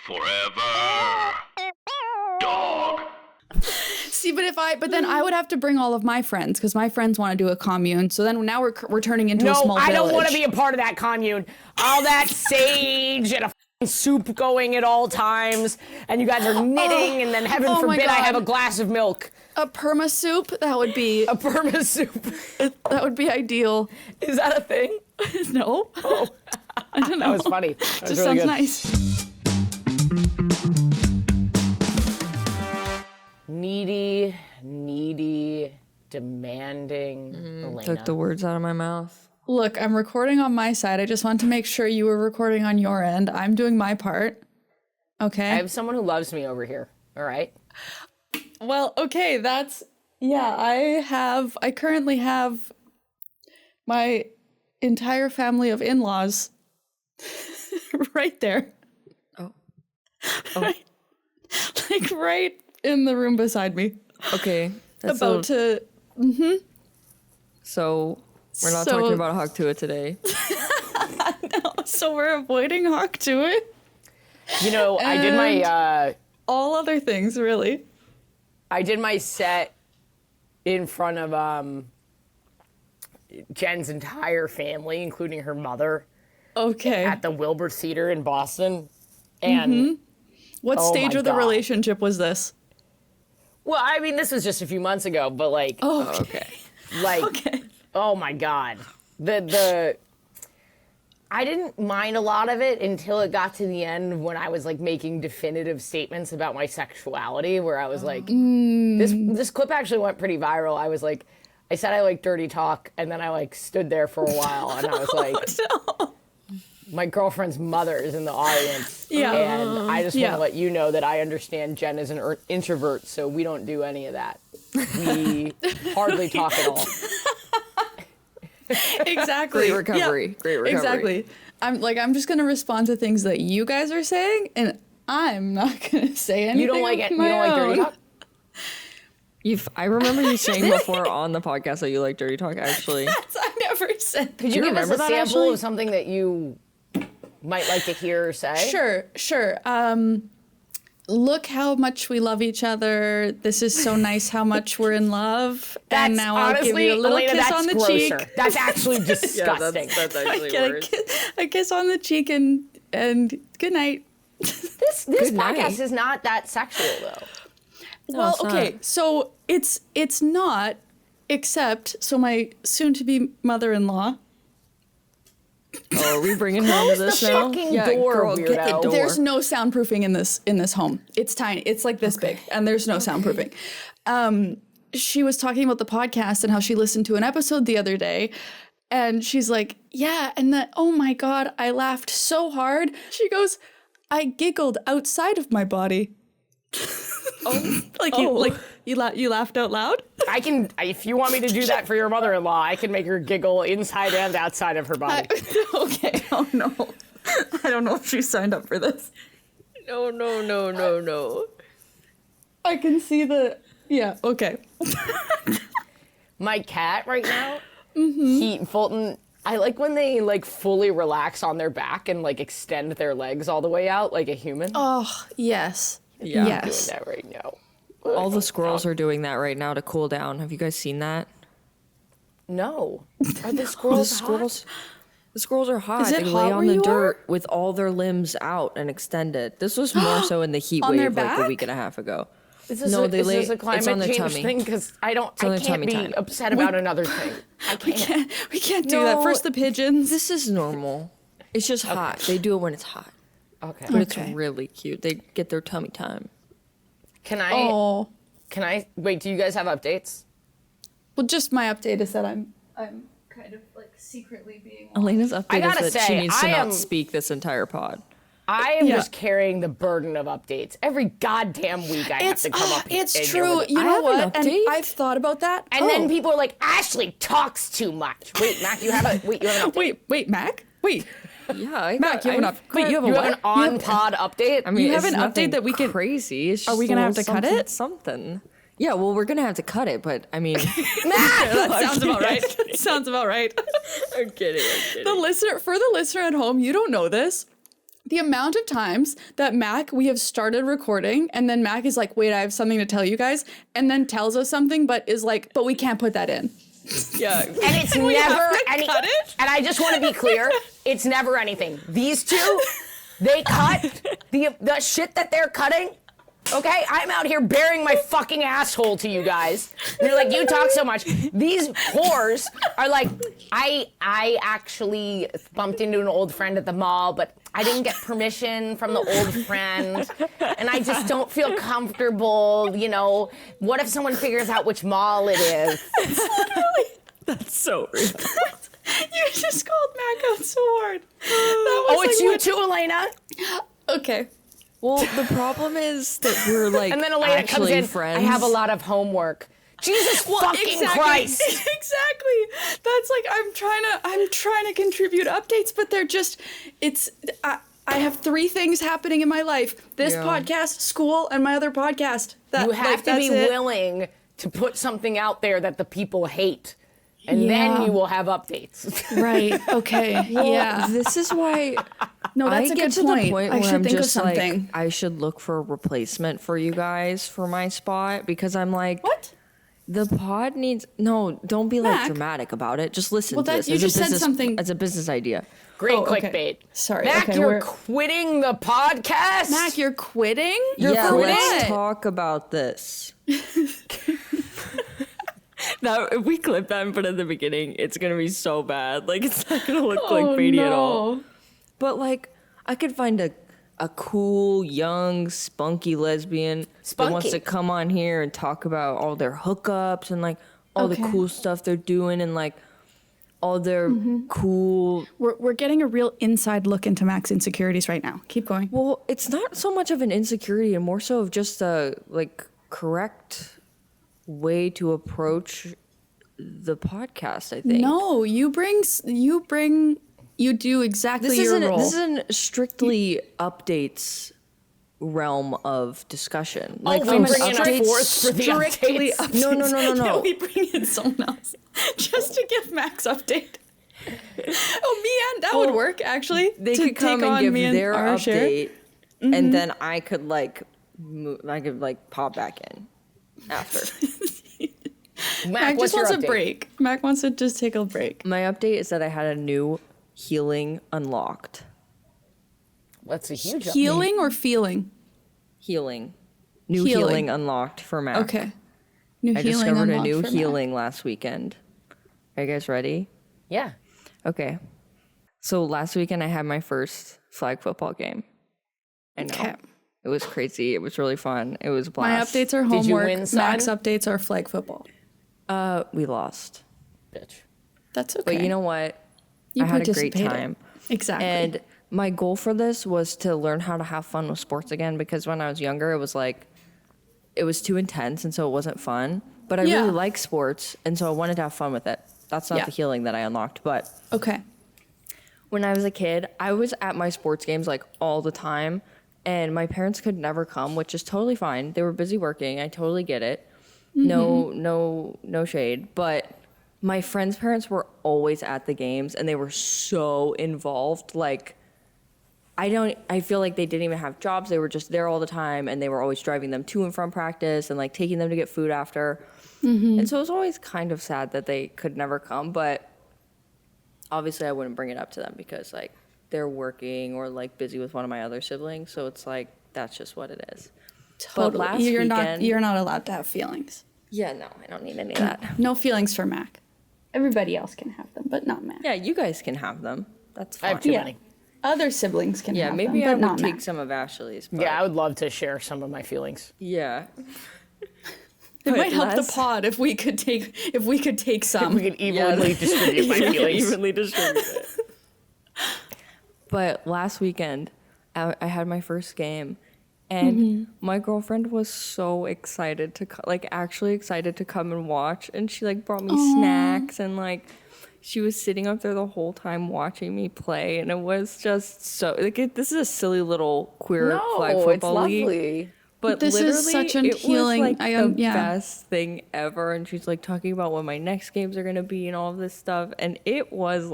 Forever. Dog. See, but then I would have to bring all of my friends because my friends want to do a commune. So then now we're turning into a small village. No, I don't want to be a part of that commune. All that sage and a soup going at all times, and you guys are knitting, and then heaven forbid I have a glass of milk. A perma soup? That would be a perma soup. That would be ideal. Is that a thing? No. Oh, I don't know. That was funny. That just really sounds good. nice. Needy, demanding. Alayna. Took the words out of my mouth. Look, I'm recording on my side. I just want to make sure you were recording on your end. I'm doing my part. Okay. I have someone who loves me over here. All right. Well, okay, I currently have my entire family of in-laws right there. Oh. Right, like right in the room beside me. Okay. So we're not talking about Haktua today. No, so we're avoiding Haktua. You know, I did my all other things, really. I did my set in front of Jen's entire family, including her mother. Okay. At the Wilbur Theater in Boston. And what stage of the relationship was this? Well, I mean, this was just a few months ago, but like, okay. Like, okay. Oh my God. I didn't mind a lot of it until it got to the end when I was like making definitive statements about my sexuality, where I was like, this clip actually went pretty viral. I was like, I said I like dirty talk, and then I like stood there for a while, and I was like, no. My girlfriend's mother is in the audience, Yeah. and I just want to let you know that I understand Jen is an introvert, so we don't do any of that. We hardly talk at all. Exactly. Great recovery. Yep. Great recovery. Exactly. I'm just gonna respond to things that you guys are saying, and I'm not gonna say anything. You don't like dirty talk? I remember you saying before on the podcast that you like dirty talk, actually. I never said. Could you give us a sample of something that you might like to hear or say? Sure. Look how much we love each other. This is so nice how much we're in love. And now I'll give you a little Alayna, kiss on the cheek. That's actually disgusting. Yeah, that's actually worse. A kiss on the cheek and good night. This podcast is not that sexual though. Well, okay, so it's not, except my soon-to-be mother-in-law. Oh, are we bringing her into this now? Fucking door, girl, weirdo. get the door. There's no soundproofing in this home. It's tiny. It's like this big, and there's no soundproofing. She was talking about the podcast and how she listened to an episode the other day, and she's like, "Yeah," and that, oh my God, I laughed so hard. She goes, "I giggled outside of my body." You laughed out loud? I can, if you want me to do that for your mother-in-law, I can make her giggle inside and outside of her body. Okay. Oh no. I don't know if she signed up for this. No. I can see yeah, okay. My cat right now, Fulton, I like when they like fully relax on their back and like extend their legs all the way out like a human. Oh, yes. Yeah. Yes. I'm doing that right now. All the squirrels are doing that right now to cool down. Have you guys seen that? No. Are the squirrels hot? The squirrels are hot. Is it they hot lay on where the you dirt with all their limbs out and extended. This was more so in the heat wave like back? a week and a half ago. Is this a climate change thing? Because I can't be upset about another thing. We can't do that. First the pigeons. This is normal. It's just hot. They do it when it's hot. Okay. But it's really cute. They get their tummy time. Can I wait, do you guys have updates? Well, just my update is that I'm kind of like secretly being Alayna's update is that she needs to I not speak this entire pod. I am just carrying the burden of updates. Every goddamn week I have to come up here. It's true. You know what? And I've thought about that. And then people are like, Ashley talks too much. Wait, Mac, you have an update. Wait, Mac? Wait. Yeah, Mac, you have an on-pod update? I mean, you have it's an update that we can crazy. It's Are we gonna have to cut it? Something. Yeah, well, we're gonna have to cut it, but I mean, that sounds about right. Sounds about right. I'm kidding. For the listener at home, you don't know this, the amount of times that we have started recording and then Mac is like, wait, I have something to tell you guys, and then tells us something, but is like, but we can't put that in. Yeah. And it's never any. And I just want to be clear, it's never anything. These two, they cut the shit that they're cutting. Okay, I'm out here bearing my fucking asshole to you guys. And you're like, you talk so much. These whores are like, I actually bumped into an old friend at the mall, but I didn't get permission from the old friend, and I just don't feel comfortable, you know. What if someone figures out which mall it is? That's so real. You just called Mac out so hard. It's you too, Alayna? Okay. Well, the problem is that we're like And then Alayna comes actually in, friends. I have a lot of homework. Jesus fucking Christ. Exactly. That's like, I'm trying to contribute updates, but they're just, I have 3 things happening in my life. This podcast, school, and my other podcast. You have to be willing to put something out there that the people hate. And then you will have updates. Right. Okay. Well, this is why No, that's I a get good to point. the point I where should I'm think of just something. like, I should look for a replacement for you guys for my spot, because I'm like, What? The pod needs don't be like Mac? dramatic about it. Just listen Well, to that- this you as a just said business, something- as a business idea. Great Oh, okay. clickbait. Sorry. Mac, okay, you're quitting the podcast? Mac, you're quitting? Yeah, for let's what? talk about this. Now, if we clip that and put it at the beginning, it's gonna be so bad. Like, it's not gonna look clickbaity at all. But like, I could find a cool, young, spunky lesbian that wants to come on here and talk about all their hookups and like all the cool stuff they're doing and like all their cool. We're getting a real inside look into Mac's insecurities right now. Keep going. Well, it's not so much of an insecurity and more so of just a like correct way to approach the podcast, I think. No, you do exactly your role. This isn't strictly updates realm of discussion. Like we from bring in a updates fourth for the strictly updates. No. We bring in someone else just to give Max update. That would work actually. They to could come take and on give me their our share. update, and then I could like pop back in after. Mac what's just your wants a update? break. Mac wants to just take a break. My update is that I had a new healing unlocked. That's a huge update. Healing or feeling? Healing. New Healing. healing unlocked for Mac. Okay. New I healing discovered a unlocked new for Mac. healing last weekend. Are you guys ready? Yeah. Okay. So last weekend I had my first flag football game. I know. Okay. It was crazy. It was really fun. It was a My blast. updates are Did you homework. win, son? Mac's updates are flag football. We lost. Bitch. That's okay. But you know what? You I had a great participated. time. Exactly. And my goal for this was to learn how to have fun with sports again, because when I was younger, it was too intense and so it wasn't fun. But I really like sports, and so I wanted to have fun with it. That's not Yeah. the healing that I unlocked. But Okay. when I was a kid, I was at my sports games like all the time, and my parents could never come, which is totally fine. They were busy working. I totally get it. No shade. But my friends' parents were always at the games, and they were so involved. Like, I feel like they didn't even have jobs. They were just there all the time, and they were always driving them to and from practice and like taking them to get food after. And so it was always kind of sad that they could never come, but obviously I wouldn't bring it up to them because like they're working or like busy with one of my other siblings. So it's like, that's just what it is. But last you're weekend, not allowed to have feelings. yeah, no, I don't need any of that. No feelings for Mac. Everybody else can have them, but not Mac. Yeah, you guys can have them. That's I fine. have too Yeah. many. Other siblings can Yeah, have maybe them, I but not would take Mac. some of Ashley's. But Yeah, I would love to share some of my feelings. yeah. It But might help the last- pod if we could take some. We could evenly distribute my feelings. Evenly distribute it. But last weekend, I had my first game, and my girlfriend was so excited to actually excited to come and watch, and she like brought me snacks and like she was sitting up there the whole time watching me play, and it was just so like this is a silly little queer flag No, it's football league. lovely. But This is literally, such a it healing- was like I the yeah. best thing ever. And she's like talking about what my next games are gonna be and all of this stuff. And it was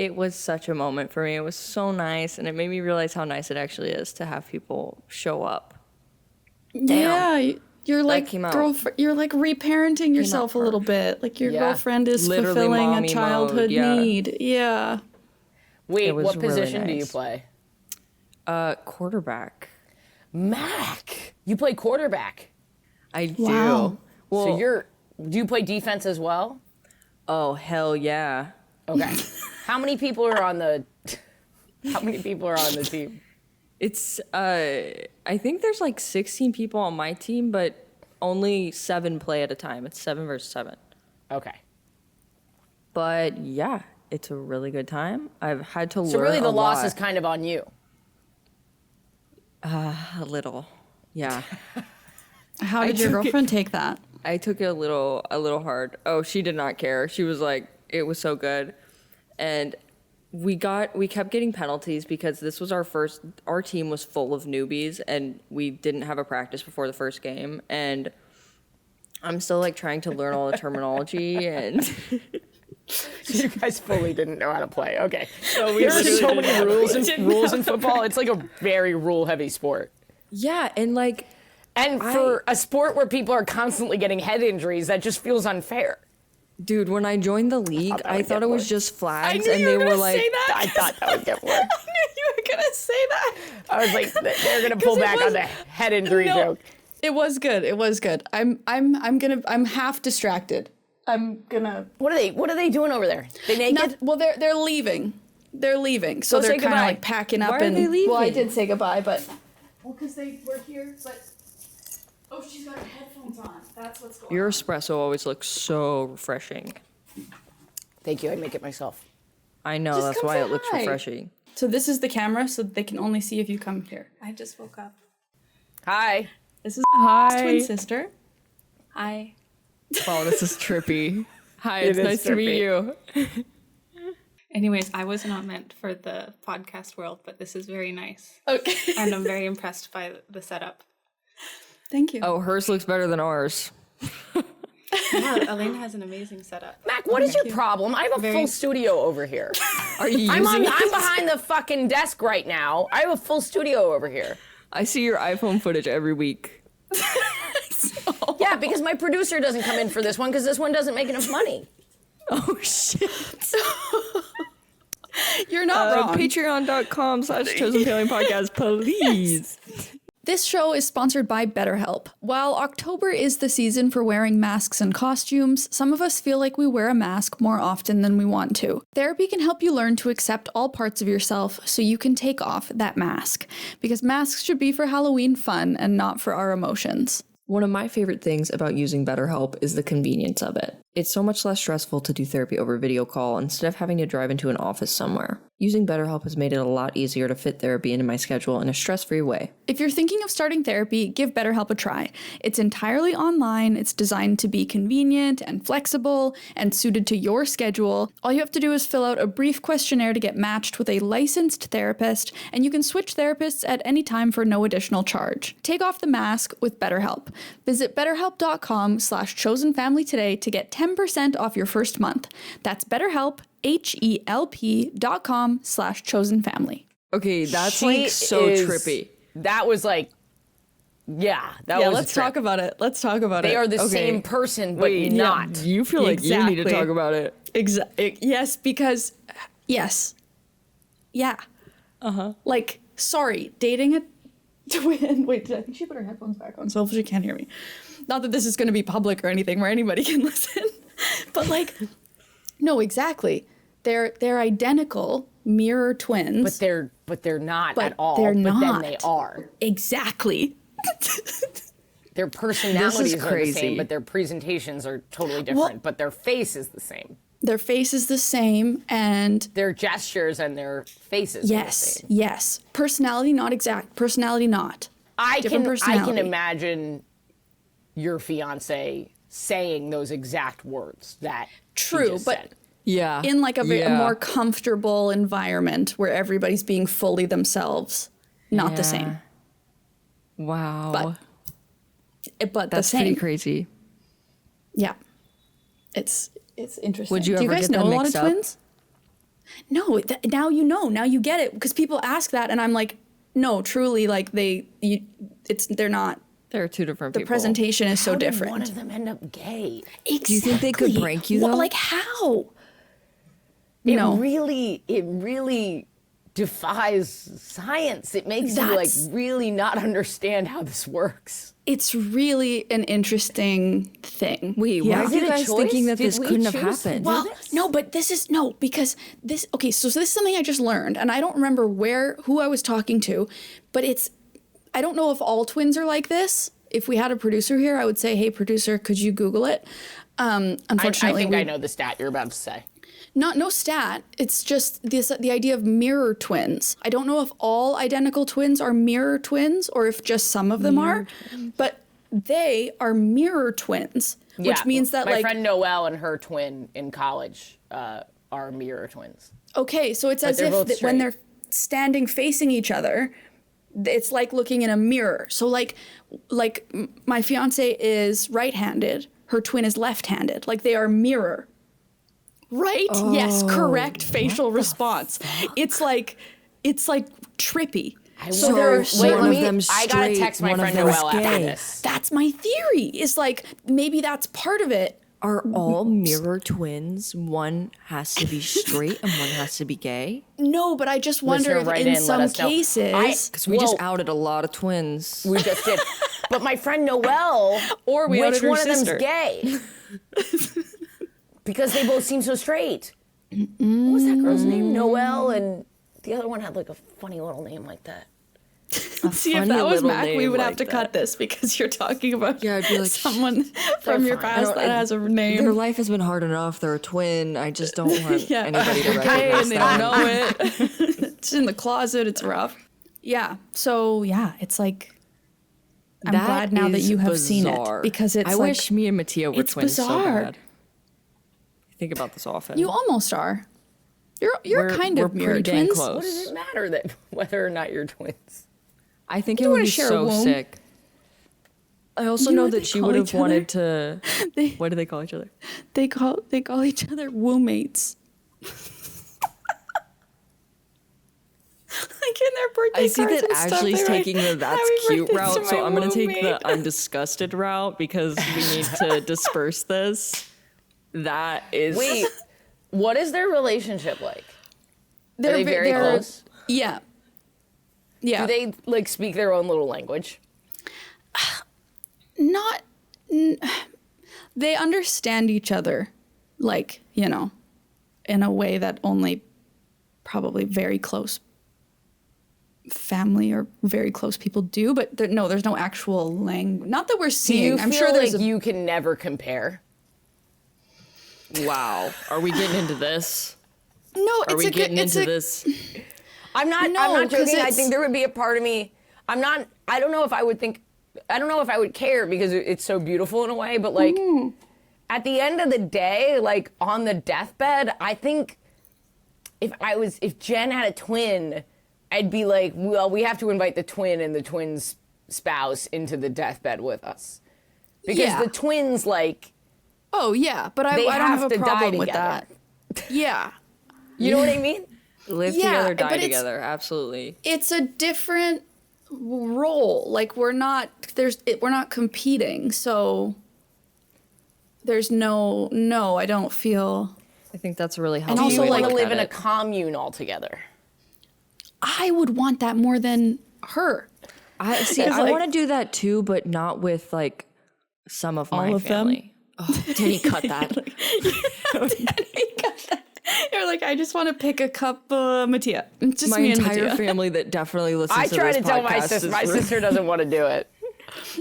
it was such a moment for me. It was so nice, and it made me realize how nice it actually is to have people show up. Yeah, you're like came out. girlfriend. You're like reparenting yourself a little bit. Like your girlfriend is Literally fulfilling a mommy childhood mode, yeah. need. Yeah. Wait, It was what really position do you nice. play? Quarterback. Mac, you play quarterback. I do. Wow. Well, So do you play defense as well? oh hell yeah. Okay. How many people are on the team? It's I think there's like 16 people on my team, but only 7 play at a time. It's 7 versus 7. Okay. But yeah, it's a really good time. I've had to learn So really the a loss lot. is kind of on you. A little. Yeah. How did your girlfriend take that? I took it a little hard. Oh, she did not care. She was like, it was so good. And we kept getting penalties because this was our team was full of newbies and we didn't have a practice before the first game. And I'm still like trying to learn all the terminology and You guys fully didn't know how to play. Okay. so There are so many rules in football. It's like a very rule-heavy sport. yeah, and like And for a sport where people are constantly getting head injuries, that just feels unfair. dude, when I joined the league, that I would thought get it was worse. just I flags knew and you they were were gonna like say that. I thought that would get worse. I knew you were gonna say that. I was like, they're gonna pull it back was- on the head injury No. joke. It was good. It was good. I'm half distracted. I'm gonna What are they doing over there? They naked? well they're leaving. They're leaving. So Go they're say kind of goodbye. like packing up Why are and they well I leaving? did say goodbye, but because they were here, but oh she's got her headphones on. That's what's going your on. espresso always looks so refreshing. Thank you. I make it myself. I know, Just that's come why say it looks hi. refreshing. So this is the camera, so they can only see if you come here. I just woke up. Hi. This is Hi. twin sister. Hi. Oh, this is trippy. Hi, It it's is nice to meet trippy. you. Anyways, I was not meant for the podcast world, but this is very nice. Okay. And I'm very impressed by the setup. Thank you. Oh, hers looks better than ours. Yeah, Alayna has an amazing setup. Mac, what is your problem? I have a full studio over here. Are you I'm using it? behind the fucking desk right now. I have a full studio over here. I see your iPhone footage every week. Yeah, because my producer doesn't come in for this one because this one doesn't make enough money. Oh, shit. You're not wrong. Patreon.com/Chosen Family Podcast, please. This show is sponsored by BetterHelp. While October is the season for wearing masks and costumes, some of us feel like we wear a mask more often than we want to. Therapy can help you learn to accept all parts of yourself so you can take off that mask. Because masks should be for Halloween fun and not for our emotions. One of my favorite things about using BetterHelp is the convenience of it. It's so much less stressful to do therapy over video call instead of having to drive into an office somewhere. Using BetterHelp has made it a lot easier to fit therapy into my schedule in a stress-free way. If you're thinking of starting therapy, give BetterHelp a try. It's entirely online, it's designed to be convenient and flexible and suited to your schedule. All you have to do is fill out a brief questionnaire to get matched with a licensed therapist, and you can switch therapists at any time for no additional charge. Take off the mask with BetterHelp. Visit betterhelp.com/chosenfamily today to get 10% off your first month. That's BetterHelp, HELP.com/chosenfamily. Okay, that's She like so is- trippy. That was like, yeah, that Yeah, was let's a trip. talk about it. Let's talk about They it. are the Okay. same person, but Wait, not. You feel like you need to Exactly. talk about it. Yes, because yes. Yeah. Like, sorry, dating a twin. Wait, I think she put her headphones back on, so hopefully she can't hear me. Not that this is going to be public or anything where anybody can listen, but like, no, exactly. They're identical mirror twins. But they're not But at all. they're But then not. they are. Exactly. Their personalities are the crazy. same, but their presentations are totally different. But their face is the same. Their face is the same, and Their gestures and their faces. are the yes, same. yes. Personality not exact. Personality not. I Different can personality. imagine your fiance saying those exact words that she True, just but said. Yeah. in like a Yeah. more comfortable environment where everybody's being fully themselves. Not the same. Wow. But That's the same. pretty crazy. Yeah. It's interesting. Would you Do you ever guys get know them a lot of mixed up? twins? No, now you know. Now you get it because people ask that, and I'm like, no, truly, like they're not. There are two different people. The presentation is so different. One of them end up gay. Exactly. Do you think they could prank you, though? Like how? It No. really defies science. It makes you like really not understand how this works. It's really an interesting thing. Wait, why are you guys thinking that this couldn't have happened? Well, no, but because this, okay, so this is something I just learned, and I don't remember who I was talking to, but I don't know if all twins are like this. If we had a producer here, I would say, hey, producer, could you Google it? Unfortunately, I think I know the stat you're about to say. No stat. It's just the idea of mirror twins. I don't know if all identical twins are mirror twins or if just some of them are, but they are mirror twins, which means that my friend Noelle and her twin in college are mirror twins. Okay, so it's as if when they're standing facing each other, it's like looking in a mirror. So like my fiance is right-handed, her twin is left-handed. Like they are mirror. Right? Oh, yes, correct facial response. It's like trippy. So there are one of them straight, I gotta text my friend Noelle after this. That's my theory. It's like maybe that's part of it. Are all mirror twins? One has to be straight and one has to be gay? No, but I just wonder if in some cases, because we just outed a lot of twins. We just did. But my friend Noelle, or we which outed one her of sister. them's gay? Because they both seem so straight. What was that girl's name? Noelle, and the other one had like a funny little name like that. See, if that was Mac, we would have to cut this because you're talking about I'd be like, someone from your past that has a name. Their life has been hard enough. They're a twin. I just don't want anybody to recognize and they don't know it. It's in the closet. It's rough. Yeah. So yeah, it's like I'm glad now that you have seen it because it's. I wish me and Mattia were twins so bad. I think about this often. You almost are. You're kind of mirror twins. Close. What does it matter that whether or not you're twins? I think it would be so sick. I also know that she would have wanted to. What do they call each other? They call each other woo-mates. Like in their birthday I see cards that and stuff, Ashley's taking the that's cute route, so I'm going to take the I'm disgusted route because we need to disperse this. That is. Wait, what is their relationship like? Are they very close? Yeah. Yeah. Do they like speak their own little language? They understand each other, like, you know, in a way that only probably very close family or very close people do. But there's no actual language. Not that we're seeing. I'm sure there's you can never compare. Wow. Are we getting into this? No, Are we getting into this? I'm not joking. I think there would be a part of me. I don't know if I would care because it's so beautiful in a way, but like at the end of the day, like on the deathbed, I think if Jen had a twin, I'd be like, well, we have to invite the twin and the twin's spouse into the deathbed with us. Because the twins, like, oh yeah, but I don't have a problem with that. Yeah. You know what I mean? Live together, die together. Absolutely. It's a different role. Like we're not competing. So there's no, I don't feel. I think that's a really helpful. And also, way like, to live in a commune all together. I would want that more than her. I want to do that too, but not with like some of my family. Oh, Denny, cut that. You're like, I just want to pick a cup, Mattia. Just my me entire and Mattia. family that definitely listens to this podcast. I try to tell my sister. My sister doesn't want to do it.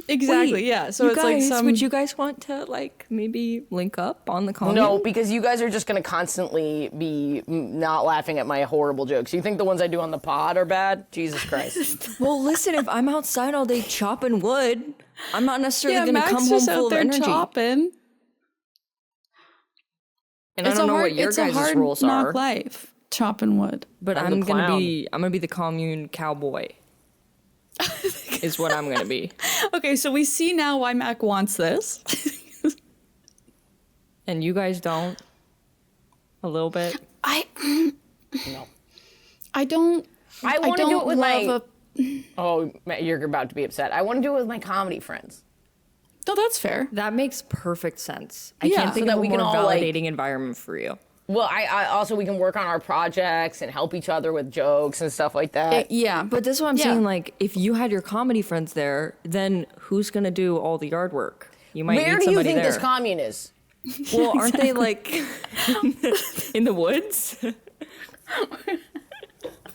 Exactly. Wait, yeah. So it's guys, like would you guys want to like maybe link up on the commune? No, because you guys are just going to constantly be not laughing at my horrible jokes. You think the ones I do on the pod are bad? Jesus Christ. Well, listen, if I'm outside all day chopping wood, I'm not necessarily going to come home just full out of there energy. Chopping. And I don't know what your guys' rules are. Knock life, chopping wood. But I'm gonna be the commune cowboy. Is what I'm gonna be. Okay, so we see now why Mac wants this. And you guys don't. A little bit. No. I don't. I want to do it with love Oh, you're about to be upset. I want to do it with my comedy friends. No, that's fair. That makes perfect sense. I Yeah. can't think So that of a we more can all, like- validating environment for you. Well, I also we can work on our projects and help each other with jokes and stuff like that. Yeah, But this is what I'm Yeah. saying. Like, if you had your comedy friends there, then who's gonna do all the yard work? You might Where need do you somebody think there. this commune is? Well, aren't they like in the woods?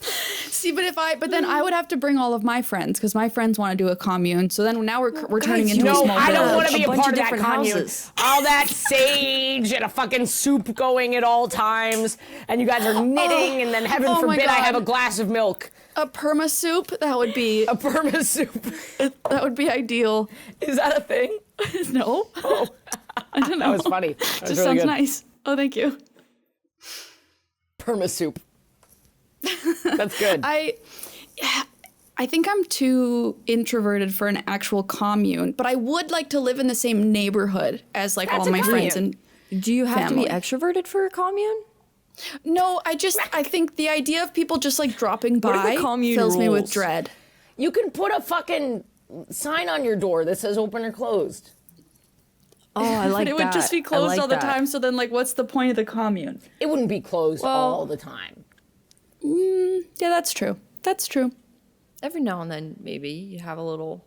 See, but then I would have to bring all of my friends because my friends want to do a commune. So then now we're turning into a No, small I don't village. want to be a bunch part of of that different commune. houses. All that sage and a fucking soup going at all times, and you guys are knitting, and then heaven Oh my forbid I God. have a glass of milk. A perma soup, that would be A perma soup. that would be ideal. Is that a thing? No, I don't know. That was funny. That was Just really sounds good. nice. Oh, thank you. Perma soup. That's good. I think I'm too introverted for an actual commune, but I would like to live in the same neighborhood as like That's all a my friends commune. and Do you have Family. to be extroverted for a commune? no, I think the idea of people just like dropping What are by the commune fills me with rules? dread. You can put a fucking sign on your door that says open or closed. Oh, I like But it that. would just be I closed like all the that. time, so then like what's the point of the commune? It wouldn't be closed all the time. Yeah, that's true. That's true. Every now and then, maybe you have a little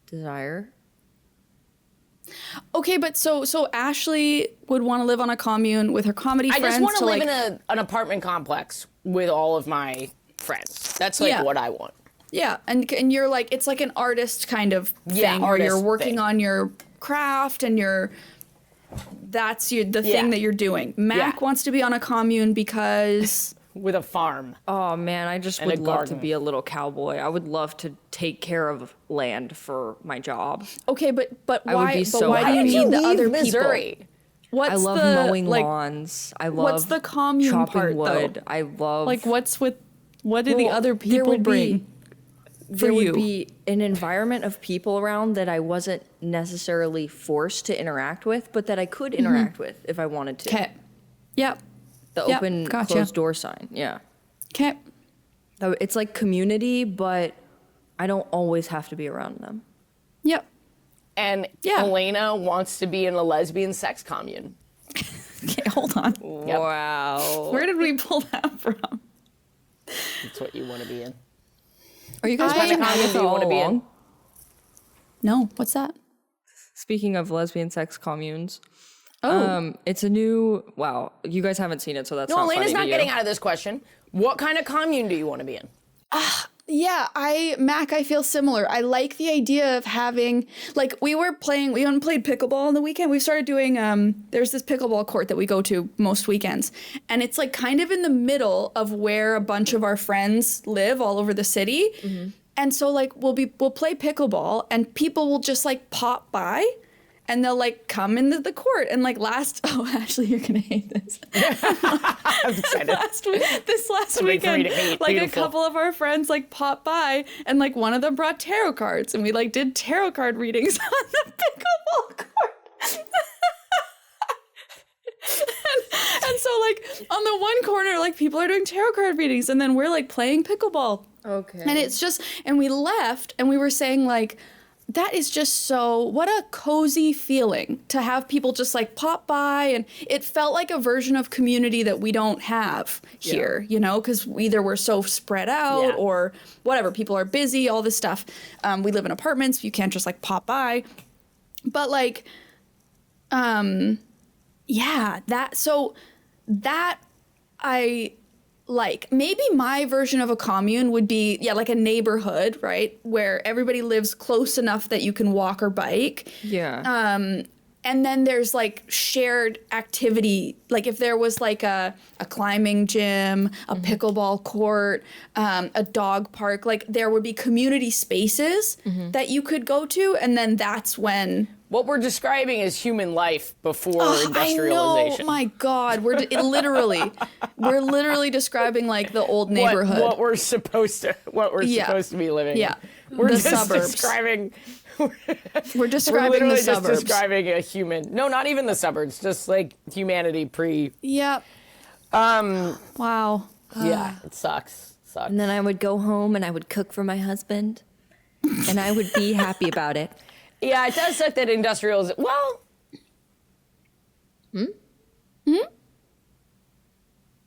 desire. Okay, but so Ashley would want to live on a commune with her comedy I friends. just want to live like, in an apartment complex with all of my friends. That's like Yeah. what I want. yeah, and you're like it's like an artist kind of thing Yeah, where you're artist working thing. on your craft and that's the Yeah. thing that you're doing. Mac Yeah. wants to be on a commune because With a farm. Oh man, I just And a would love to garden. be a little cowboy. I would love to take care of land for my job. okay, but I would why? be But so why do happy. you Why did you need the leave other Missouri? people? What's I love the, mowing like, lawns. I love what's the commune chopping part, though? wood. I love Like what do the Well, other there people would bring? be- for there you? would be an environment of people around that I wasn't necessarily forced to interact with, but that I could interact with if I wanted to. Okay. Yep. The Yep, open gotcha. closed door sign. Yeah. Okay. It's like community, but I don't always have to be around them. Yep. And Yeah. Alayna wants to be in a lesbian sex commune. Okay, hold on. Yep. Wow. Where did we pull that from? That's what you want to be in. Are you guys What kind of watching commune do you want to be in? along. No, what's that? Speaking of lesbian sex communes, Oh, it's a new. Wow, you guys haven't seen it, so that's No, not funny Alayna's to not you. getting out of this question. What kind of commune do you want to be in? yeah. Mac, I feel similar. I like the idea of having, like, we went and played pickleball on the weekend. We started doing, there's this pickleball court that we go to most weekends. And it's like kind of in the middle of where a bunch of our friends live all over the city. And so like we'll play pickleball and people will just like pop by. And they'll like come into the court and like Ashley, you're gonna hate this. I'm excited. Last Something for me weekend, to hate. like Beautiful. a couple of our friends like popped by and like one of them brought tarot cards and we like did tarot card readings on the pickleball court. and so like on the one corner, like people are doing tarot card readings and then we're like playing pickleball. Okay. And it's just, and we left and we were saying like, that is just so, what a cozy feeling to have people just like pop by. And it felt like a version of community that we don't have here, you know, because either we're so spread out Yeah. or whatever, people are busy, all this stuff. We live in apartments, you can't just like pop by. But like, yeah, that I like. Maybe my version of a commune would be, like a neighborhood, right? Where everybody lives close enough that you can walk or bike. Yeah. And then there's like shared activity. Like if there was like a climbing gym, a pickleball court, a dog park, like there would be community spaces that you could go to. And then that's when... What we're describing is human life before I industrialization. know, my God, we're literally describing like the old neighborhood. What we're supposed to Yeah. supposed to be living. Yeah. in. We're The just suburbs. describing. We're We're describing literally the just suburbs. describing a human. No, not even the suburbs. Just like humanity pre. Yep. Wow. Yeah, it sucks. And then I would go home and I would cook for my husband, and I would be happy about it. Yeah, it does suck that industrials. Well.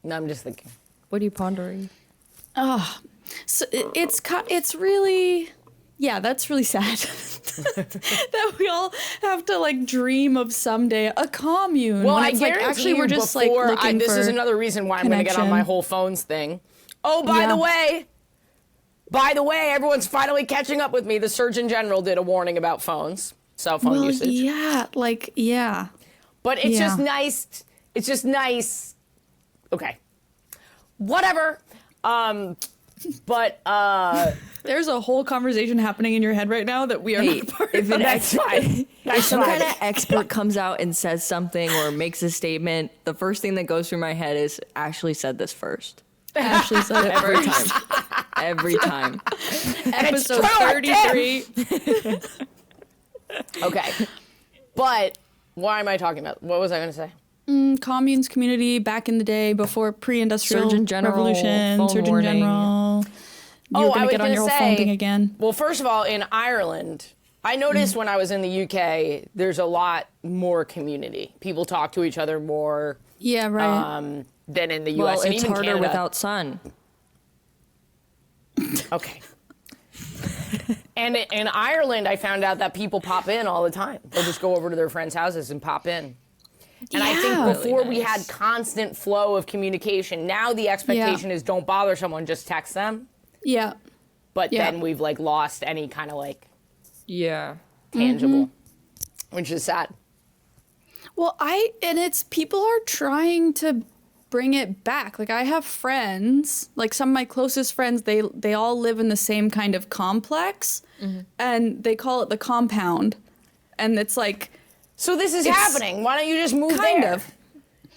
No, I'm just thinking. What are you pondering? So it's really, yeah, that's really sad that we all have to like dream of someday a commune. Well, when I it's like guarantee actually you we're just like before looking this for is another reason why I'm going to get on my connection. whole phones thing. Oh, by the way, everyone's finally catching up with me. The Surgeon General did a warning about phones, cell phone Well, usage. yeah, like yeah. But it's Yeah. just nice. It's just nice. Okay. Whatever. But There's a whole conversation happening in your head right now that we are Hey, not part if of. an that's fine. That's If some fine. kind of expert comes out and says something or makes a statement, the first thing that goes through my head is Ashley said this first. Ashley said it Every first. time. Every time. Episode true, 33. Okay. But why am I talking about? What was I going to say? Communes community back in the day before pre-industrial Surgeon General, revolution, phone Surgeon warning. General. Oh, You're I gonna was get on gonna your whole say- phone thing again. Well, first of all, in Ireland, I noticed when I was in the UK, there's a lot more community. People talk to each other more Yeah, right. than in the US. Well, and it's even harder Canada. without sun. Okay. And in Ireland, I found out that people pop in all the time. They'll just go over to their friends' houses and pop in. And I Yeah. think before we had constant flow of communication. Now the expectation Yeah. is don't bother someone, just text them. Yeah. But Yeah. then we've like lost any kind of like Yeah. tangible, which is sad. Well, and it's people are trying to bring it back. Like I have friends, like some of my closest friends, they all live in the same kind of complex and they call it the compound. And it's like So this is It's happening. Why don't you just move kind there? of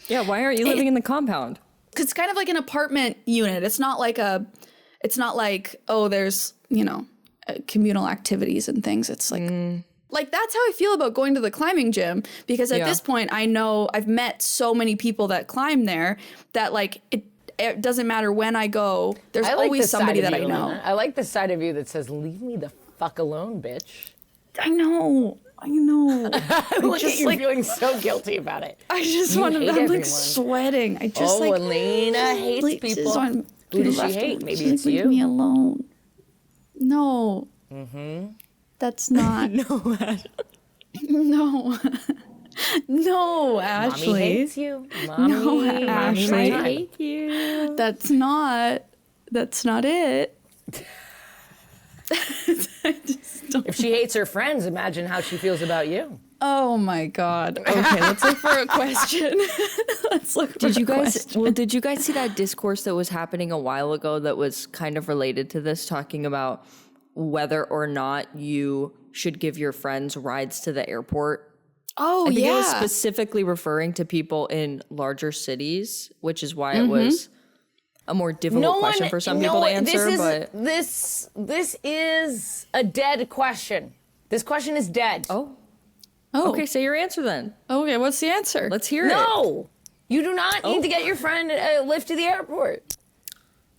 Yeah, why aren't you living in the compound? cuz it's kind of like an apartment unit. It's not like oh there's, communal activities and things. It's like that's how I feel about going to the climbing gym because at Yeah. this point I know I've met so many people that climb there that like it doesn't matter when I go. There's I like always the somebody side that of I you, know. Alayna. I like the side of you that says, "Leave me the fuck alone, bitch." I know. Look just, at you like- feeling so guilty about it. I just You want to. hate I'm everyone. like sweating. I just like. Alayna hates please, people. just want Who to does she left hate? alone. Maybe Just it's leave you. me alone. No. That's not. No. No, Ashley. Mommy hates you. Mommy, No, mommy Ashley. might hate you. That's not it. I just don't. If she hates her friends, imagine how she feels about you. Oh my God. Okay, let's look for a question. Let's look for Did you a guys question. did you guys see that discourse that was happening a while ago that was kind of related to this, talking about whether or not you should give your friends rides to the airport? Oh, I think it was yeah. specifically referring to people in larger cities, which is why it was a more difficult question for some people to answer. This is a dead question. This question is dead. Oh, Oh, okay. Say your answer then. okay. What's the answer? Let's hear it. No, you do not need to get your friend a lift to the airport.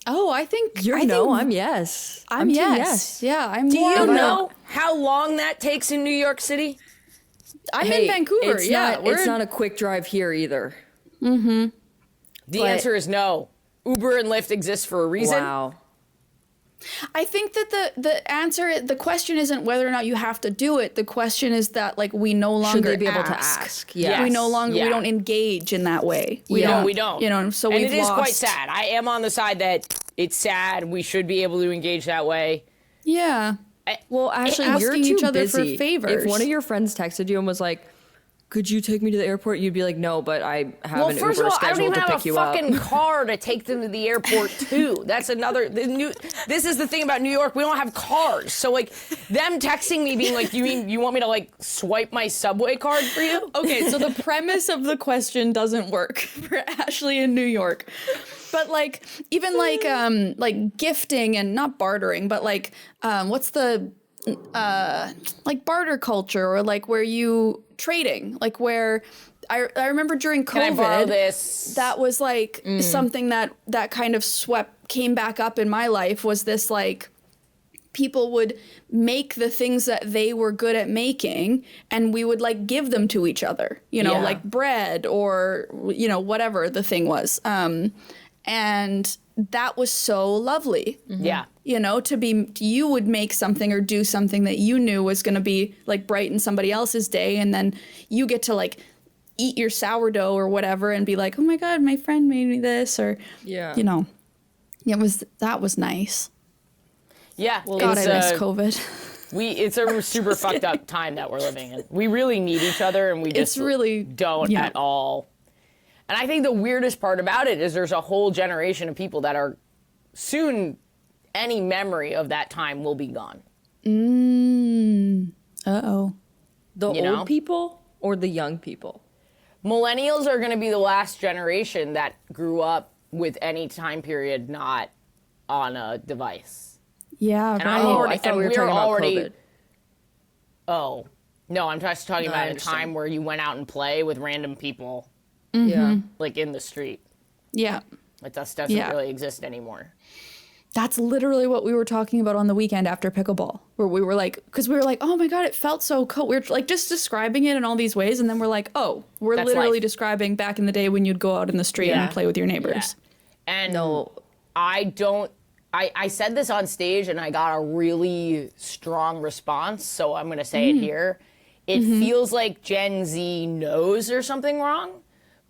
Oh, I think You're I no, think I'm yes. I'm team yes. Yeah, I'm. Do more you of a- know how long that takes in New York City? I'm Hey, in Vancouver. It's Yeah, it's not a quick drive here either. The But- answer is no. Uber and Lyft exist for a reason. Wow. I think that the question isn't whether or not you have to do it. The question is that like we no longer Should they be able to ask? Yeah. We no longer Yeah. we don't engage in that way. No, we don't. You know, so and we've it is lost. quite sad. I am on the side that it's sad. We should be able to engage that way. Yeah. Well, actually, you're asking too each other for busy. favors. If one of your friends texted you and was like, "Could you take me to the airport?" You'd be like, "No, but I have Well, an first Uber of all, I don't scheduled even to have pick a you up." fucking car to take them to the airport too. That's another. This is the thing about New York. We don't have cars. So like, them texting me being like, "You mean you want me to like swipe my subway card for you?" Okay, so the premise of the question doesn't work for Ashley in New York. But like even like gifting and not bartering, but like what's the like barter culture or like where you trading, like where I remember during Can I borrow COVID, this? that was like something that kind of came back up in my life, was this like people would make the things that they were good at making and we would like give them to each other, you know, Yeah. like bread or, you know, whatever the thing was. And that was so lovely. Yeah. You know, you would make something or do something that you knew was going to be like brighten somebody else's day. And then you get to like eat your sourdough or whatever and be like, oh my God, my friend made me this, or, you know, that was nice. Yeah. God, I miss COVID. It's a super fucked up time that we're living in. We really need each other, and we just really don't at all. And I think the weirdest part about it is there's a whole generation of people that are soon, any memory of that time will be gone. Uh-oh. The You old know? people or the young people? Millennials are going to be the last generation that grew up with any time period not on a device. Yeah, And right. I'm already, I thought and we were we're talking about already. COVID. Oh, no, I'm just talking No, I about a understand. time where you went out and play with random people, Yeah. like in the street. Yeah. Like that doesn't Yeah. really exist anymore. That's literally what we were talking about on the weekend after pickleball, where we were like, because we were like, oh my God, it felt so cool. We were like just describing it in all these ways. And then we're like, oh, we're That's literally life. describing back in the day when you'd go out in the street Yeah. and play with your neighbors. And No. I said this on stage and I got a really strong response, so I'm going to say it here. It feels like Gen Z knows there's something wrong,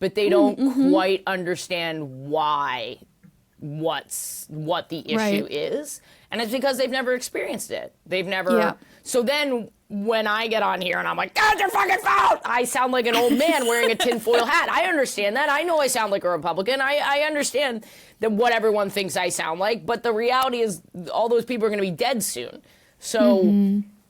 but they don't quite understand why, what the issue Right. is. And it's because they've never experienced it. They've never. Yeah. So then when I get on here and I'm like, God, your fucking phone! I sound like an old man wearing a tinfoil hat. I understand that. I know I sound like a Republican. I understand that what everyone thinks I sound like, but the reality is all those people are going to be dead soon. So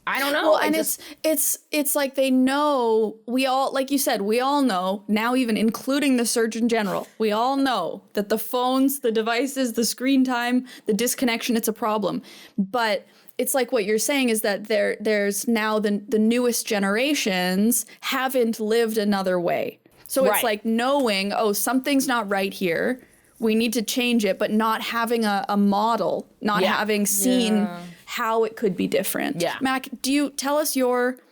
I don't know. Well, and it's like they know, we all, like you said, we all know now, even including the Surgeon General, we all know that the phones, the devices, the screen time, the disconnection, it's a problem. But it's like what you're saying is that there's now the newest generations haven't lived another way. So it's Right. like knowing, oh, something's not right here. We need to change it, but not having a model, not Yeah. having seen how it could be different. Yeah. Mac, do you tell us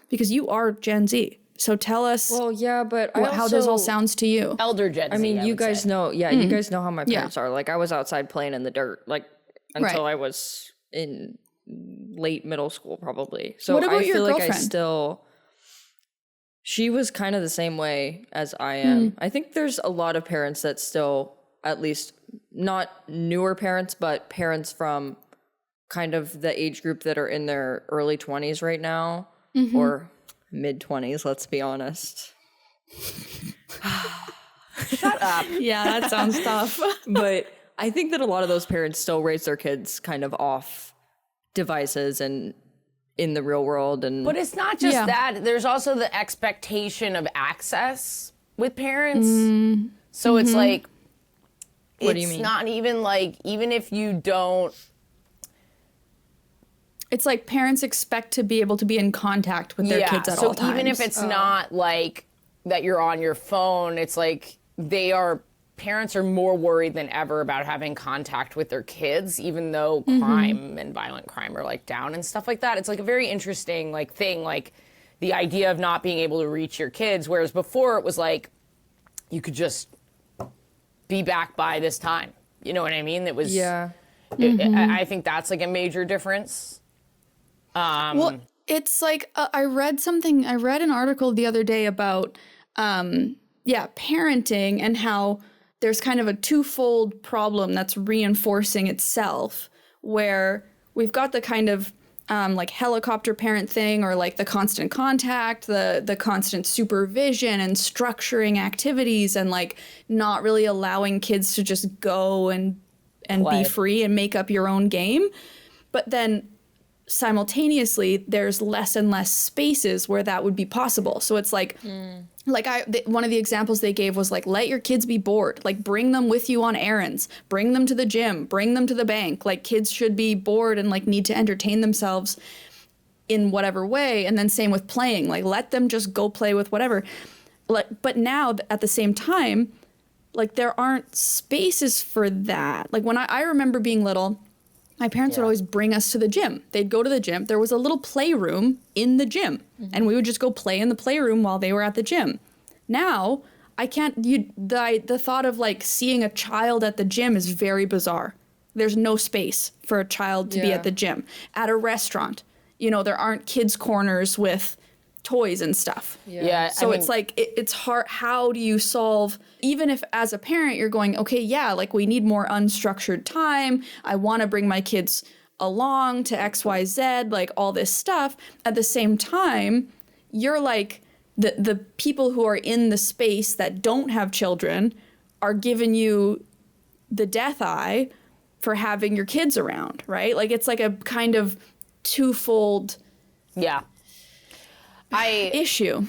because you are Gen Z, so tell us Well, yeah, but how this all sounds to you. elder Gen Z. I mean, you would guys say. know, you guys know how my Yeah. parents are. Like, I was outside playing in the dirt, like, until Right. I was in late middle school, probably. So What about I your feel like girlfriend? she was kind of the same way as I am. I think there's a lot of parents that still, at least not newer parents, but parents from kind of the age group that are in their early 20s right now, or mid 20s, let's be honest. Shut up. Yeah, that sounds tough. But I think that a lot of those parents still raise their kids kind of off devices and in the real world. And But it's not just Yeah. that. There's also the expectation of access with parents. So it's like, What do you mean? not even like, even if you don't, It's like parents expect to be able to be in contact with their kids at so all times. even if it's not like that you're on your phone, it's like parents are more worried than ever about having contact with their kids, even though crime and violent crime are like down and stuff like that. It's like a very interesting like thing, like the idea of not being able to reach your kids, whereas before it was like you could just be back by this time. You know what I mean? It was I think that's like a major difference. Well, it's like I read an article the other day about parenting and how there's kind of a twofold problem that's reinforcing itself, where we've got the kind of like helicopter parent thing, or like the constant contact, the constant supervision and structuring activities, and like not really allowing kids to just go and Play. be free and make up your own game. But then simultaneously there's less and less spaces where that would be possible. So it's like one of the examples they gave was like, let your kids be bored, like bring them with you on errands, bring them to the gym, bring them to the bank. Like kids should be bored and like need to entertain themselves in whatever way. And then same with playing, like let them just go play with whatever. like, but now at the same time, like there aren't spaces for that. Like when I remember being little, my parents would always bring us to the gym. They'd go to the gym. There was a little playroom in the gym, and we would just go play in the playroom while they were at the gym. Now, I can't, the thought of like seeing a child at the gym is very bizarre. There's no space for a child to be at the gym. At a restaurant, there aren't kids' corners with toys and stuff. So it's like, it's hard. How do you solve, even if as a parent you're going, okay, yeah, like we need more unstructured time. I want to bring my kids along to XYZ, like all this stuff. At the same time, you're like, the people who are in the space that don't have children are giving you the death eye for having your kids around, right? Like it's like a kind of twofold issue.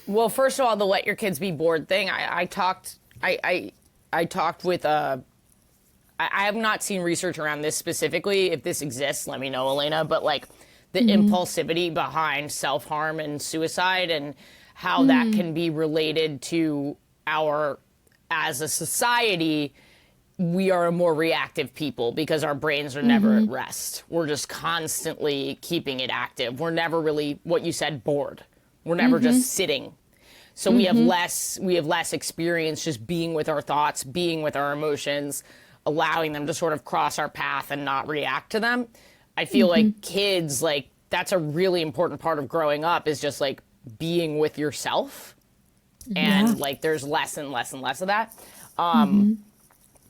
Well, first of all, the let your kids be bored thing. I talked with I have not seen research around this specifically. If this exists, let me know, Alayna. But like the impulsivity behind self-harm and suicide and how that can be related to as a society, we are a more reactive people because our brains are never at rest. We're just constantly keeping it active. We're never really, what you said, bored. We're never just sitting. So we have less experience just being with our thoughts, being with our emotions, allowing them to sort of cross our path and not react to them. I feel like kids, like that's a really important part of growing up, is just like being with yourself. And like there's less and less and less of that.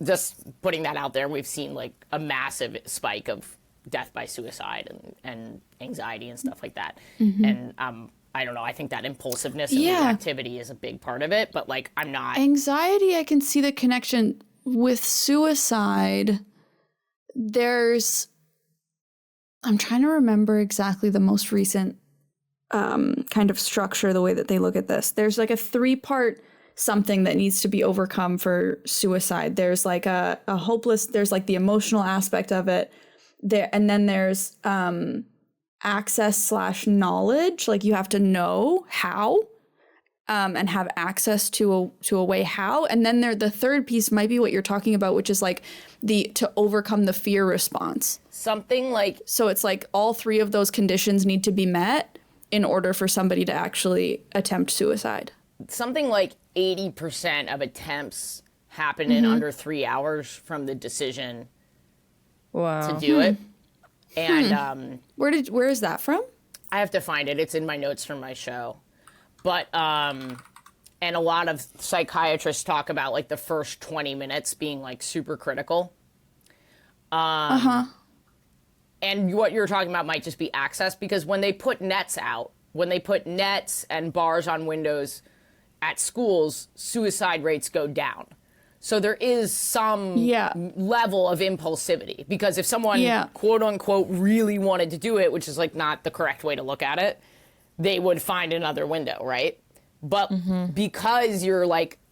Just putting that out there, we've seen like a massive spike of death by suicide and anxiety and stuff like that. And I don't know, I think that impulsiveness and reactivity is a big part of it, but like I'm not... Anxiety, I can see the connection. With suicide, I'm trying to remember exactly the most recent kind of structure, the way that they look at this. There's like a 3-part something that needs to be overcome for suicide. There's like a hopeless, there's like the emotional aspect of it there. And then there's access/knowledge. Like you have to know how and have access to a way how. And then the third piece might be what you're talking about, which is like to overcome the fear response. Something like... So it's like all 3 of those conditions need to be met in order for somebody to actually attempt suicide. Something like 80% of attempts happen in under 3 hours from the decision to do it. And where is that from? I have to find it. It's in my notes from my show. But and a lot of psychiatrists talk about like the first 20 minutes being like super critical. And what you're talking about might just be access, because when they put nets and bars on windows at schools, suicide rates go down. So there is some level of impulsivity, because if someone quote unquote really wanted to do it, which is like not the correct way to look at it, they would find another window, right? But because you're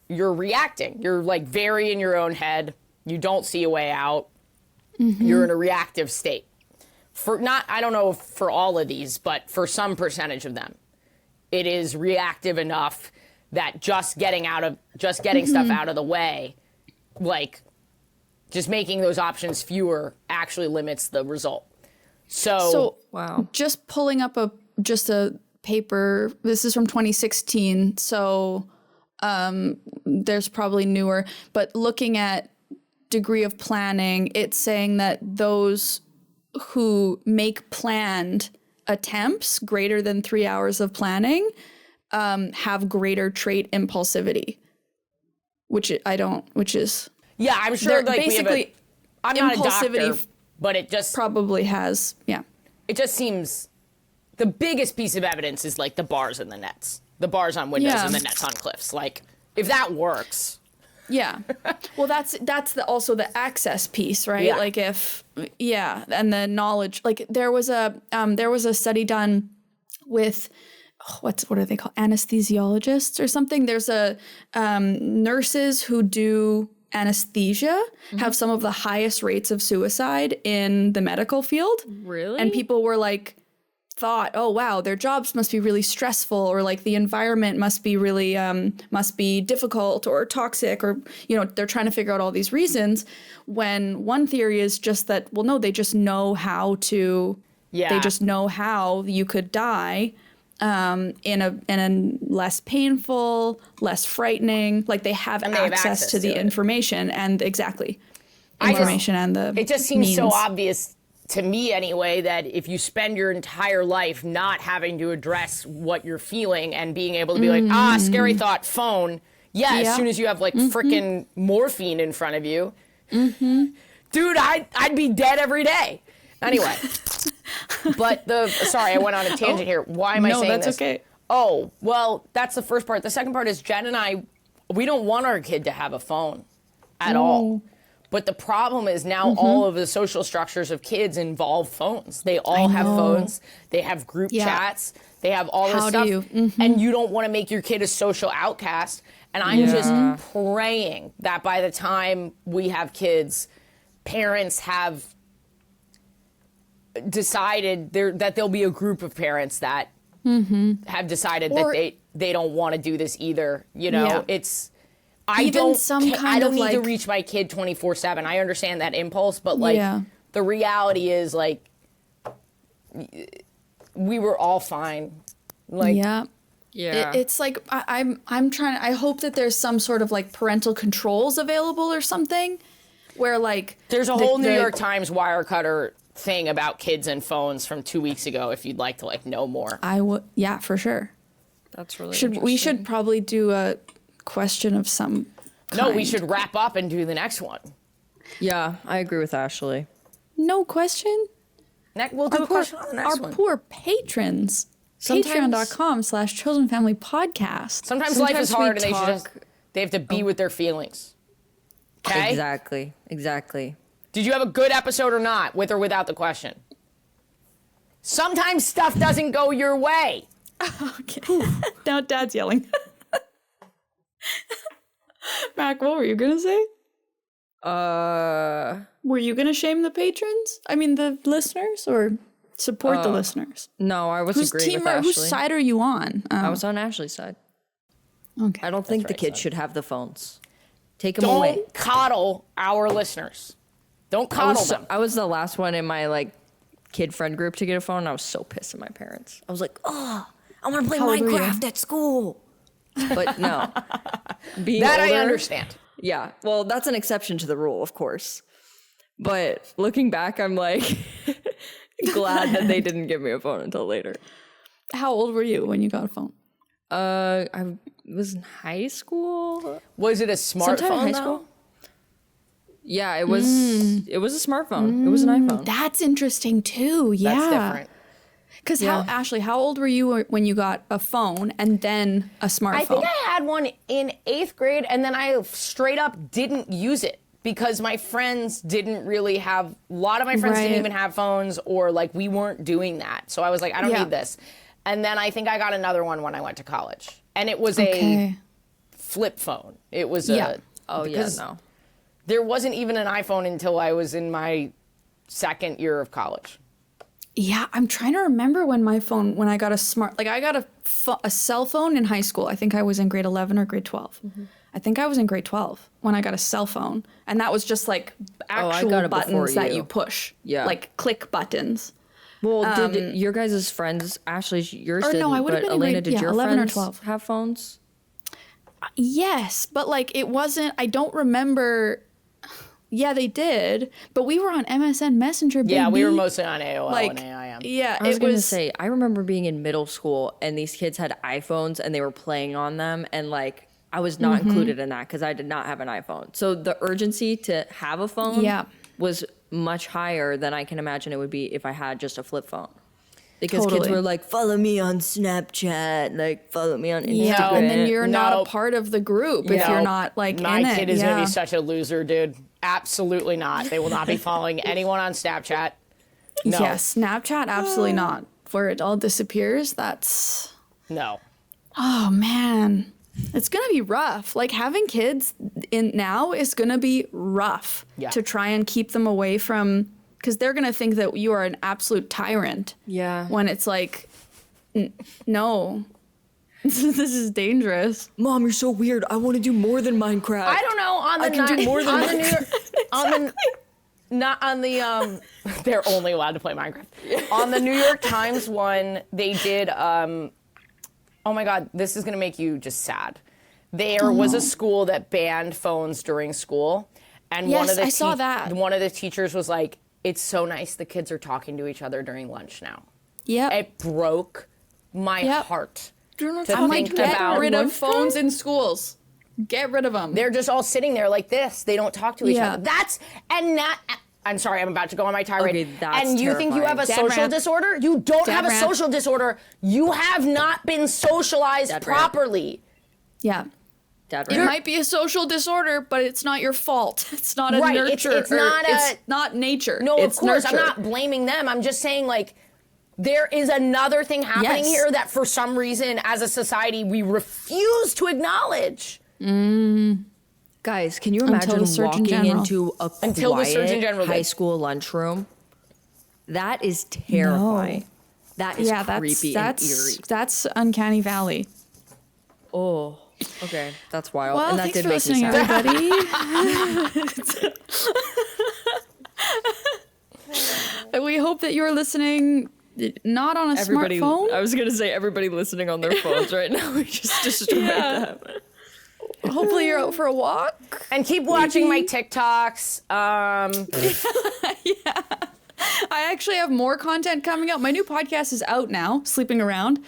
reacting, you're like very in your own head, you don't see a way out, you're in a reactive state. I don't know for all of these, but for some percentage of them, it is reactive enough that just getting stuff out of the way, like just making those options fewer, actually limits the result. So wow. Just pulling up a paper. This is from 2016, so there's probably newer. But looking at degree of planning, it's saying that those who make planned attempts greater than 3 hours of planning have greater trait impulsivity, which is I'm sure like basically I'm not a doctor, but it just probably has it just seems the biggest piece of evidence is like the bars and the nets, the bars on windows and the nets on cliffs. Like if that works. Yeah. Well, that's also the access piece, right? Yeah. Like and the knowledge. Like there was a study done with what are they called? Anesthesiologists or something. There's a nurses who do anesthesia have some of the highest rates of suicide in the medical field. Really? And people were like, thought, oh wow, their jobs must be really stressful, or like the environment must be really must be difficult or toxic, or they're trying to figure out all these reasons, when one theory is just that, well, no, they just know how to they just know how you could die in a less painful, less frightening, like they have access to the information and information and the it just seems means. so obvious to me anyway, that if you spend your entire life not having to address what you're feeling and being able to be like, scary thought, phone. Yeah, as soon as you have like frickin' morphine in front of you, dude, I'd be dead every day. Anyway, but sorry, I went on a tangent here. Why am I saying this? No, that's okay. Oh, well, that's the first part. The second part is Jen and I, we don't want our kid to have a phone at all. But the problem is now all of the social structures of kids involve phones. They all have phones. They have group chats. They have all this stuff. And you don't want to make your kid a social outcast. And I'm just praying that by the time we have kids, parents have decided that there'll be a group of parents that have decided that they don't want to do this either. It's... I don't need to reach my kid 24/7. I understand that impulse, but the reality is like we were all fine. Like it's like I'm trying. I hope that there's some sort of like parental controls available or something, where like there's a whole New York Times wire cutter thing about kids and phones from 2 weeks ago. If you'd like to like know more, I would. Yeah, for sure. That's really we should probably do a question of some kind. No, we should wrap up and do the next one. Yeah, I agree with Ashley. No question? We'll do a question on the next one. Our poor patrons. Patreon.com/chosenfamilypodcast. Sometimes life is hard and they have to be with their feelings. Okay? Exactly. Did you have a good episode or not, with or without the question? Sometimes stuff doesn't go your way. Okay. Now Dad's yelling. Mac, what were you gonna say? Were you gonna shame the patrons? I mean, the listeners, or support the listeners? No, I was agreeing with Ashley. Whose side are you on? I was on Ashley's side. Okay. I don't think the kids should have the phones. Take them away. Don't coddle our listeners. Don't coddle them. I was the last one in my like kid friend group to get a phone. And I was so pissed at my parents. I was like, I want to play Minecraft at school. But no. That older, I understand. Yeah. Well, that's an exception to the rule, of course. But looking back, I'm like glad that they didn't give me a phone until later. How old were you when you got a phone? I was in high school. Was it a smartphone though? Yeah, it was. It was a smartphone. It was an iPhone. That's interesting too. Yeah. That's different. Because Ashley, how old were you when you got a phone and then a smartphone? I think I had one in 8th grade, and then I straight up didn't use it because my friends didn't really have. A lot of my friends didn't even have phones, or like we weren't doing that. So I was like, I don't need this. And then I think I got another one when I went to college, and it was a flip phone. It was a no. There wasn't even an iPhone until I was in my 2nd year of college. Yeah, I'm trying to remember when I got a I got a cell phone in high school. I think I was in grade 11 or grade 12. I think I was in grade 12 when I got a cell phone. And that was just like actual buttons that you push. Yeah. Like click buttons. Well, did your guys' friends, Ashley's, yours didn't, no, I would have been Alayna, in did your 11 friends or 12 have phones? Yes, but like it wasn't, I don't remember. Yeah, they did, but we were on MSN Messenger, baby. Yeah, we were mostly on AOL and AIM. Yeah, I was going to say, I remember being in middle school and these kids had iPhones and they were playing on them, and like I was not included in that because I did not have an iPhone. So the urgency to have a phone was much higher than I can imagine it would be if I had just a flip phone. Because kids were like, follow me on Snapchat, like follow me on Instagram. Yeah, and then you're not a part of the group if you're not like in it. My kid is going to be such a loser, dude. Absolutely not. They will not be following anyone on Snapchat. No. Yeah, Snapchat, absolutely not. Where it all disappears, that's... No. Oh, man. It's going to be rough. Like, having kids now is going to be rough to try and keep them away from because they're going to think that you are an absolute tyrant. Yeah. When it's like, no, this is dangerous. Mom, you're so weird. I want to do more than Minecraft. I don't know. On the I can do more than on the New York, on the not on the they're only allowed to play Minecraft. On the New York Times one, they did oh my God, this is gonna make you just sad. There was a school that banned phones during school, and Yes, one of the I saw that. one of the teachers was like, "It's so nice the kids are talking to each other during lunch now." Yep. It broke my Yep. heart. I'm to like, think get about rid of phones in schools. Get rid of them. They're just all sitting there like this. They don't talk to each Yeah. other. I'm sorry, I'm about to go on my tirade. Okay, that's and you think you have a Dad social rant. disorder? You don't Dad have a rant. social disorder. You have not been socialized Dad rant. properly. Yeah. Dad, It right? might be a social disorder, but it's not your fault. It's not a Right, it's nurture. not it's not nature. No, it's of course, nurture. I'm not blaming them. I'm just saying, like, there is another thing happening Yes. here that for some reason, as a society, we refuse to acknowledge. Guys, can you Until imagine the Surgeon walking General. into a Until the Surgeon quiet General high did. school lunchroom? That is terrifying. That is creepy and eerie. That's uncanny valley. Oh, okay, that's wild. Well, and that thanks did for make me listening, sad. everybody. We hope that you're listening not on a Everybody, smartphone. I was gonna say everybody listening on their phones right now. We just destroyed them. Hopefully you're out for a walk. And keep watching my TikToks. I actually have more content coming out. My new podcast is out now, Sleeping Around.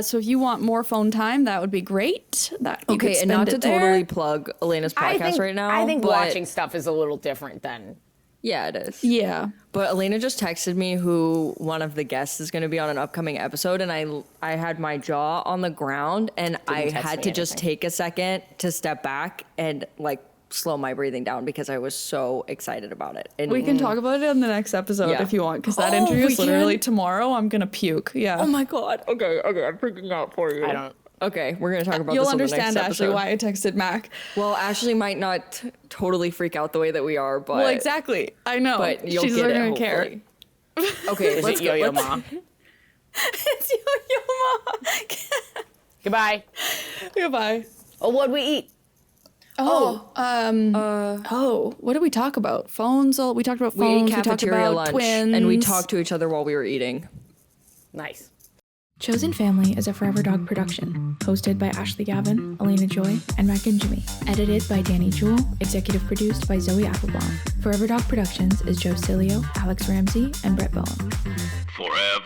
So if you want more phone time, that would be great. That you could Okay, and spend not to it there. totally plug Alayna's podcast right now. I think but watching stuff is a little different than. Yeah, it is. Yeah. But Alayna just texted me who one of the guests is going to be on an upcoming episode, and I had my jaw on the ground, and I text had me to just anything. take a second to step back and like slow my breathing down because I was so excited about it. And We can talk about it on the next episode Yeah. if you want, because that Oh, interview we is literally can? tomorrow. I'm going to puke. Yeah. oh my god. Okay, I'm freaking out for you. I don't. Okay, we're gonna talk about You'll this on the understand, next Ashley, episode. why I texted Mac. Well, Ashley might not totally freak out the way that we are, but Well, exactly. I know. But you'll She's get not it. gonna care. Hopefully. Okay, Is let's it go. Yo-Yo let's- Ma? It's Yo-Yo Ma. Goodbye. Goodbye. Oh, what'd we eat? What did we talk about? Phones. We talked about We ate phones. We talked cafeteria about lunch, twins. and we talked to each other while we were eating. Nice. Chosen Family is a Forever Dog production, hosted by Ashley Gavin, Alayna Joy, and Mac INGEMI. Edited by Danny Jewell, executive produced by Zoe Applebaum. Forever Dog Productions is Joe Cilio, Alex Ramsey, and Brett Bowen. Forever